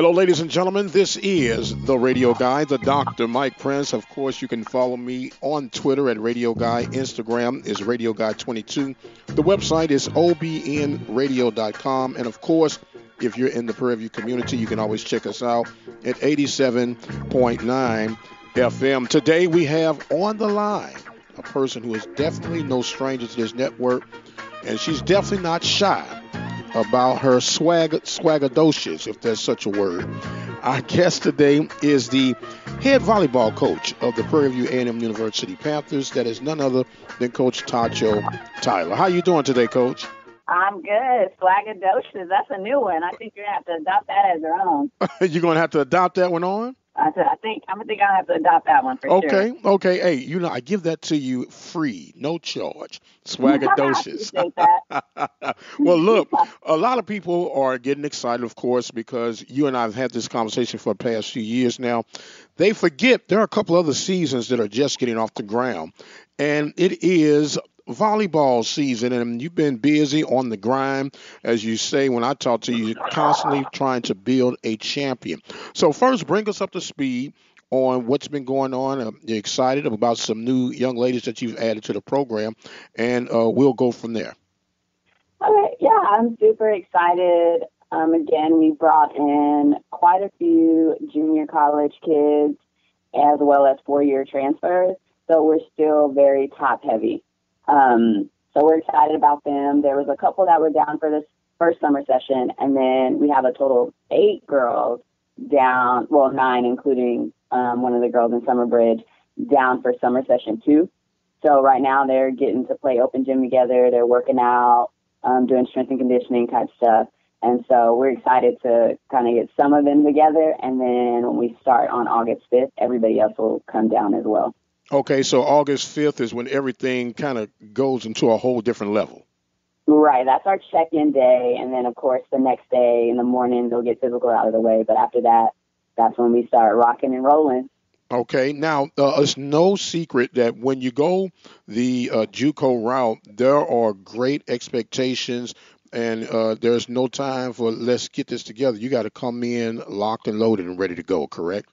Hello, ladies and gentlemen. This is the Radio Guy, the Dr. Mike Prince. Of course, you can follow me on Twitter at Radio Guy. Instagram is Radio Guy 22. The website is obnradio.com. And of course, if you're in the Prairie View community, you can always check us out at 87.9 FM. Today, we have on the line a person who is definitely no stranger to this network, and she's definitely not shy about her swaggadocious, if there's such a word. Our guest today is the head volleyball coach of the Prairie View A&M University Panthers. That is none other than Coach Tacho Tyler. How you doing today, Coach? I'm good. Swaggadocious. That's a new one. I think you're going to have to adopt that as your own. You're going to have to adopt that one on? I think I'll have to adopt that one for sure. Okay. Hey, I give that to you free, no charge. Swaggadocious. Well, look, a lot of people are getting excited, of course, because you and I have had this conversation for the past few years now. They forget there are a couple other seasons that are just getting off the ground, and it is volleyball season, and you've been busy on the grind, as you say when I talk to you, constantly trying to build a champion. So first, bring us up to speed on what's been going on. You're excited about some new young ladies that you've added to the program, and we'll go from there. Okay, yeah, I'm super excited. Again, we brought in quite a few junior college kids as well as four-year transfers, so we're still very top-heavy. So we're excited about them. There was a couple that were down for this first summer session, and then we have a total of 8 girls down, well, 9, including one of the girls in Summer Bridge, down for summer session 2. So right now they're getting to play open gym together. They're working out, doing strength and conditioning type stuff. And so we're excited to kind of get some of them together. And then when we start on August 5th, everybody else will come down as well. Okay, so August 5th is when everything kind of goes into a whole different level. Right, that's our check-in day, and then, of course, the next day in the morning, they'll get physical out of the way, but after that, that's when we start rocking and rolling. Okay, now, it's no secret that when you go the JUCO route, there are great expectations, and there's no time for let's get this together. You got to come in locked and loaded and ready to go, correct?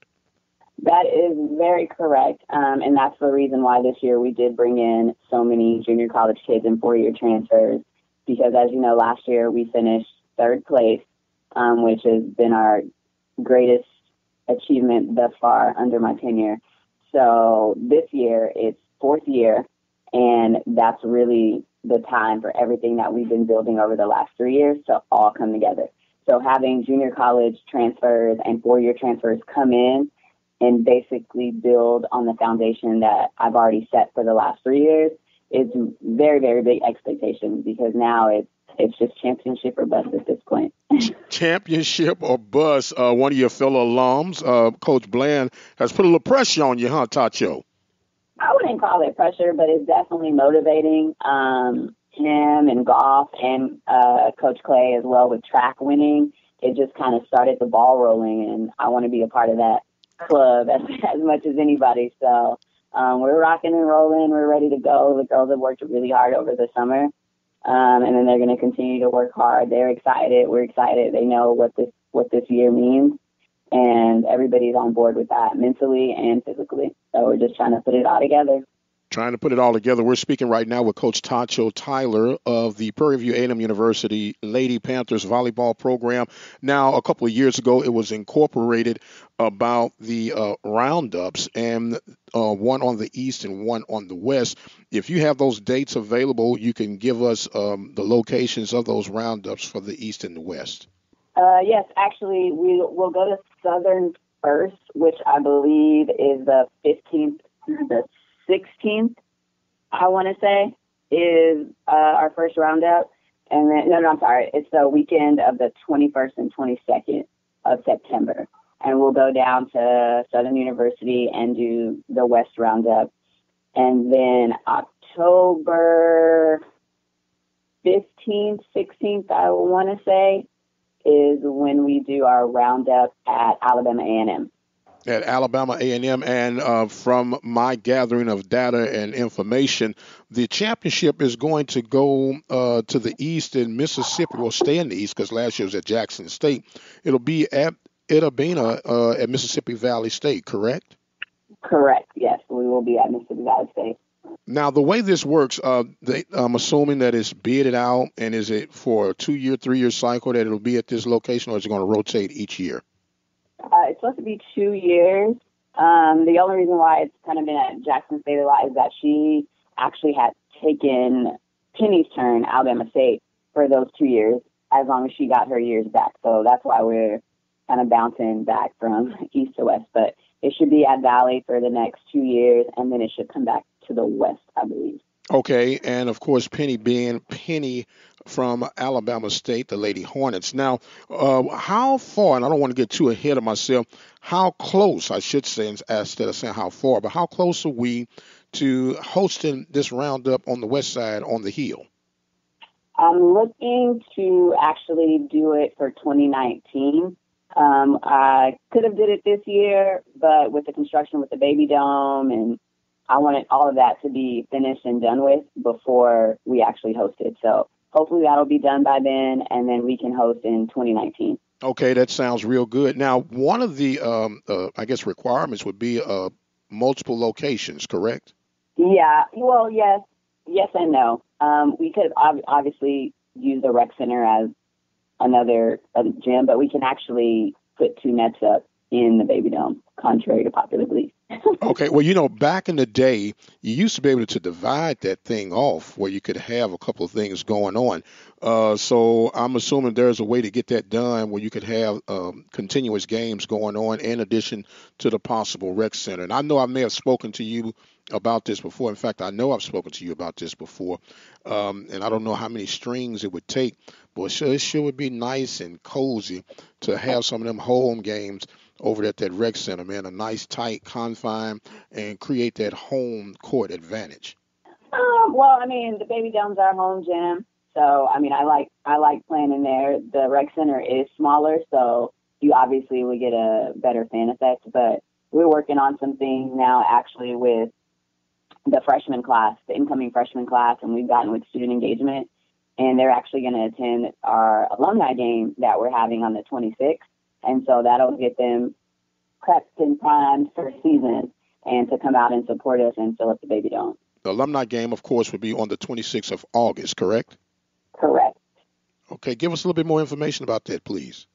That is very correct, and that's the reason why this year we did bring in so many junior college kids and four-year transfers, because as you know, last year we finished 3rd place, which has been our greatest achievement thus far under my tenure. So this year it's 4th year, and that's really the time for everything that we've been building over the last 3 years to all come together. So having junior college transfers and four-year transfers come in and basically build on the foundation that I've already set for the last 3 years is very, very big expectation, because now it's just championship or bust at this point. Championship or bust. One of your fellow alums, Coach Bland, has put a little pressure on you, huh, Tacho? I wouldn't call it pressure, but it's definitely motivating. Him and golf and Coach Clay as well with track winning. It just kind of started the ball rolling, and I want to be a part of that club as much as anybody. So we're rocking and rolling. We're ready to go. The girls have worked really hard over the summer, and then they're going to continue to work hard. They're excited. We're excited. They know what this year means, and everybody's on board with that mentally and physically. So we're just trying to put it all together. We're speaking right now with Coach Tacho Tyler of the Prairie View A&M University Lady Panthers volleyball program. Now, a couple of years ago, it was incorporated about the roundups, and one on the east and one on the west. If you have those dates available, you can give us the locations of those roundups for the east and the west. Yes, actually, we'll go to Southern first, which I believe is the 15th, the 16th, I want to say, is our first roundup. And then, I'm sorry, it's the weekend of the 21st and 22nd of September. And we'll go down to Southern University and do the West roundup. And then October 15th, 16th, I want to say, is when we do our roundup at Alabama A&M. At Alabama A&M, and from my gathering of data and information, the championship is going to go to the east in Mississippi. Well, stay in the east because last year was at Jackson State. It'll be at Ida Bina at Mississippi Valley State, correct? Correct. Yes, we will be at Mississippi Valley State. Now, the way this works, I'm assuming that it's bidded out, and is it for a 2-year, 3-year cycle that it'll be at this location, or is it going to rotate each year? It's supposed to be 2 years. The only reason why it's kind of been at Jackson State a lot is that she actually had taken Penny's turn, Alabama State, for those 2 years, as long as she got her years back. So that's why we're kind of bouncing back from east to west. But it should be at Valley for the next 2 years, and then it should come back to the west, I believe. Okay, and of course, Penny being Penny from Alabama State, the Lady Hornets. Now, how far, and I don't want to get too ahead of myself, how close, I should say, instead of saying how far, but how close are we to hosting this roundup on the west side on the hill? I'm looking to actually do it for 2019. I could have did it this year, but with the construction with the Baby Dome, and I wanted all of that to be finished and done with before we actually host it. So hopefully that'll be done by then, and then we can host in 2019. Okay, that sounds real good. Now, one of the, I guess, requirements would be multiple locations, correct? Yeah, well, yes and no. We could obviously use the rec center as another gym, but we can actually put 2 nets up in the Baby Dome, contrary to popular belief. Okay, well, back in the day, you used to be able to divide that thing off where you could have a couple of things going on. So I'm assuming there's a way to get that done where you could have continuous games going on in addition to the possible rec center. And I know I may have spoken to you about this before. In fact, I know I've spoken to you about this before. And I don't know how many strings it would take, but it sure would be nice and cozy to have some of them home games over at that rec center, man, a nice tight confine and create that home court advantage. Well, I mean, the Baby Dome's our home gym, so I mean, I like playing in there. The rec center is smaller, so you obviously would get a better fan effect. But we're working on some things now, actually, with the freshman class, the incoming freshman class, and we've gotten with student engagement, and they're actually going to attend our alumni game that we're having on the 26th. And so that'll get them prepped and primed for season and to come out and support us and fill up the Baby Dome. The alumni game, of course, would be on the 26th of August, correct? Correct. Okay, give us a little bit more information about that, please.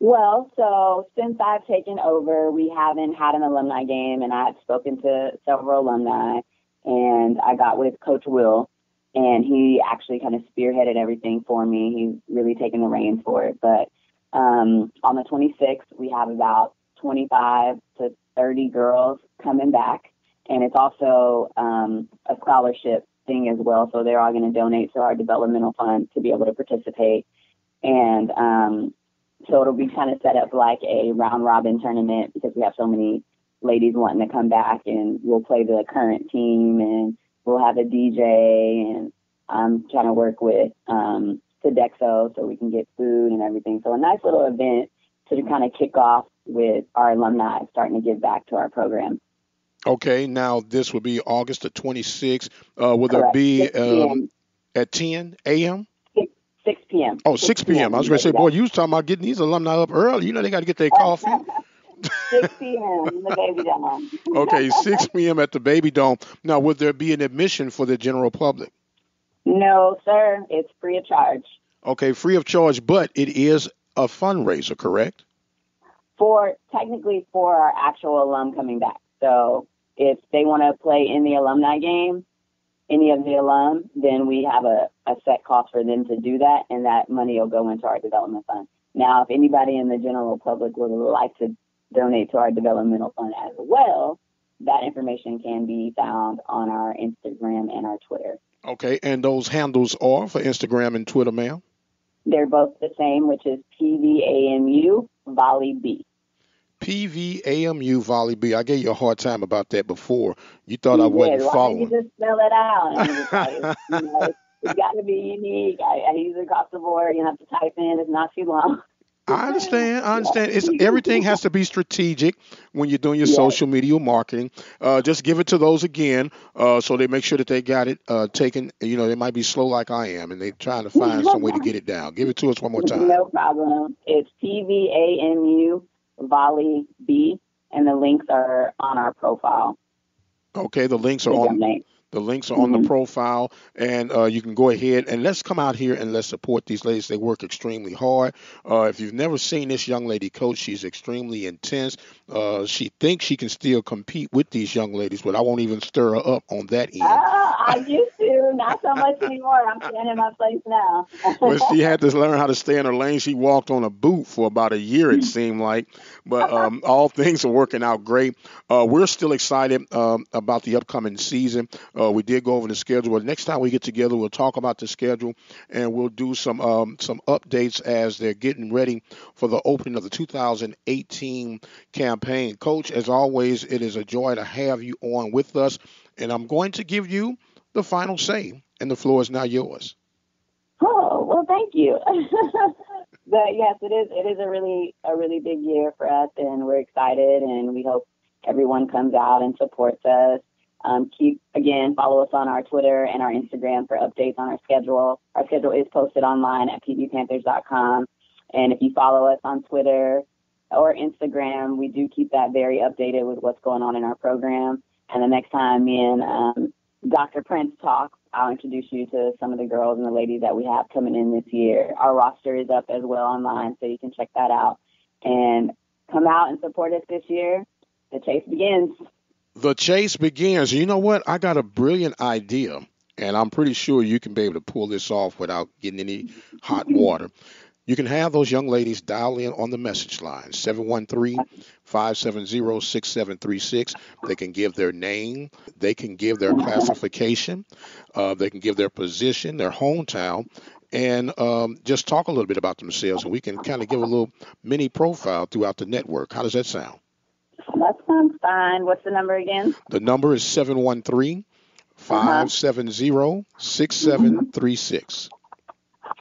Well, so since I've taken over, we haven't had an alumni game, and I've spoken to several alumni, and I got with Coach Will, and he actually kind of spearheaded everything for me. He's really taken the reins for it, but on the 26th, we have about 25 to 30 girls coming back, and it's also a scholarship thing as well, so they're all going to donate to our developmental fund to be able to participate, and so it'll be kind of set up like a round-robin tournament because we have so many ladies wanting to come back, and we'll play the current team, and we'll have a DJ, and I'm trying to work with Sodexo so we can get food and everything. So a nice little event to kind of kick off with our alumni starting to give back to our program. Okay, now this will be August the 26th. Will there Correct. be 6 p.m. at 10 a.m.? 6 p.m. Oh, 6 p.m. I was going to say, boy, you was talking about getting these alumni up early. You know they got to get their coffee. 6 p.m. in the Baby Dome. Okay, 6 p.m. at the Baby Dome. Now, would there be an admission for the general public? No, sir. It's free of charge. Okay, free of charge, but it is a fundraiser, correct? Technically for our actual alum coming back. So if they want to play in the alumni game, any of the alum, then we have a set cost for them to do that, and that money will go into our development fund. Now, if anybody in the general public would like to donate to our developmental fund as well, that information can be found on our Instagram and our Twitter. Okay, and those handles are for Instagram and Twitter, ma'am? They're both the same, which is PVAMU Volley B. PVAMU Volley B. I gave you a hard time about that before. You thought I wasn't following. Why didn't you just spell it out? It's got to be unique. I use it across the board. You have to type in. It's not too long. I understand. I understand. It's everything has to be strategic when you're doing your Yes. social media marketing. Just give it to those again, so they make sure that they got it taken. You know, they might be slow like I am, and they're trying to find some way to get it down. Give it to us one more time. No problem. It's TVANU Volley B, and the links are on our profile. Okay, the links are The on. donate. The links are on the profile, and you can go ahead and let's come out here and let's support these ladies. They work extremely hard. If you've never seen this young lady coach, she's extremely intense. She thinks she can still compete with these young ladies, but I won't even stir her up on that end. I used to, not so much anymore. I'm staying in my place now. Well, she had to learn how to stay in her lane. She walked on a boot for about a year, it seemed like. But all things are working out great. We're still excited about the upcoming season. We did go over the schedule. But next time we get together, we'll talk about the schedule, and we'll do some updates as they're getting ready for the opening of the 2018 campaign. Coach, as always, it is a joy to have you on with us, and I'm going to give you the final say, and the floor is now yours. Oh, well, thank you. But yes, it is a really big year for us, and we're excited, and we hope everyone comes out and supports us. Follow us on our Twitter and our Instagram for updates on our schedule. Our schedule is posted online at pvpanthers.com. And if you follow us on Twitter or Instagram, we do keep that very updated with what's going on in our program. And the next time me and Dr. Prince talk, I'll introduce you to some of the girls and the ladies that we have coming in this year. Our roster is up as well online, so you can check that out. And come out and support us this year. The chase begins. The chase begins. You know what? I got a brilliant idea, and I'm pretty sure you can be able to pull this off without getting any hot water. You can have those young ladies dial in on the message line, 713-570-6736. They can give their name. They can give their classification. They can give their position, their hometown, and just talk a little bit about themselves, and we can kind of give a little mini profile throughout the network. How does that sound? That sounds fine. What's the number again? The number is 713-570-6736.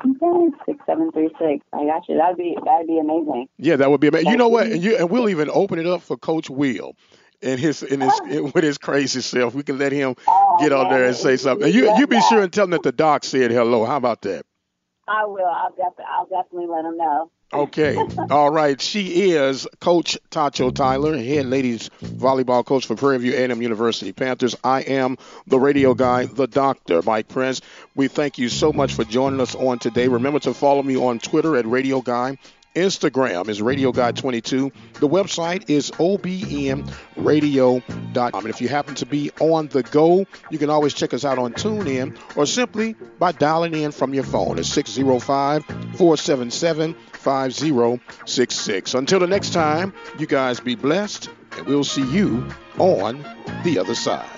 Okay, 6736. I got you. That'd be amazing. Yeah, that would be amazing. You know what? And we'll even open it up for Coach Will and with his crazy self. We can let him get on there and say something. And you be sure and tell him that the doc said hello. How about that? I will. I'll definitely let him know. Okay. All right. She is Coach Tacho Tyler, head ladies volleyball coach for Prairie View A&M University Panthers. I am the radio guy, the doctor, Mike Prince. We thank you so much for joining us on today. Remember to follow me on Twitter at Radio Guy. Instagram is Radio Guy 22. The website is obnradio.com. And if you happen to be on the go, you can always check us out on TuneIn or simply by dialing in from your phone at 605-477-5066. Until the next time, you guys be blessed, and we'll see you on the other side.